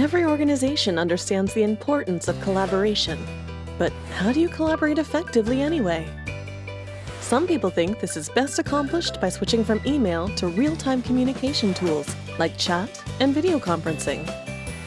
Every organization understands the importance of collaboration. But how do you collaborate effectively anyway? Some people think this is best accomplished by switching from email to real-time communication tools like chat and video conferencing.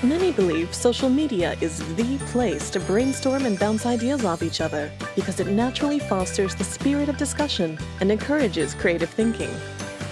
Many believe social media is the place to brainstorm and bounce ideas off each other because it naturally fosters the spirit of discussion and encourages creative thinking.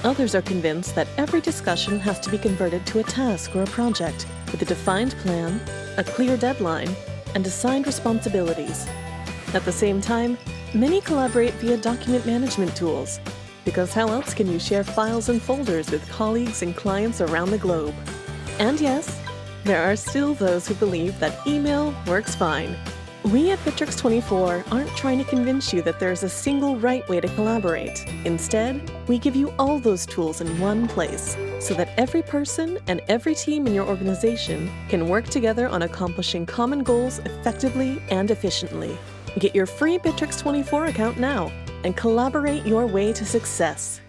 Others are convinced that every discussion has to be converted to a task or a project with a defined plan, a clear deadline, and assigned responsibilities. At the same time, many collaborate via document management tools, because how else can you share files and folders with colleagues and clients around the globe? And yes, there are still those who believe that email works fine. We at Bitrix24 aren't trying to convince you that there's a single right way to collaborate. Instead, we give you all those tools in one place, so that every person and every team in your organization can work together on accomplishing common goals effectively and efficiently. Get your free Bitrix24 account now and collaborate your way to success.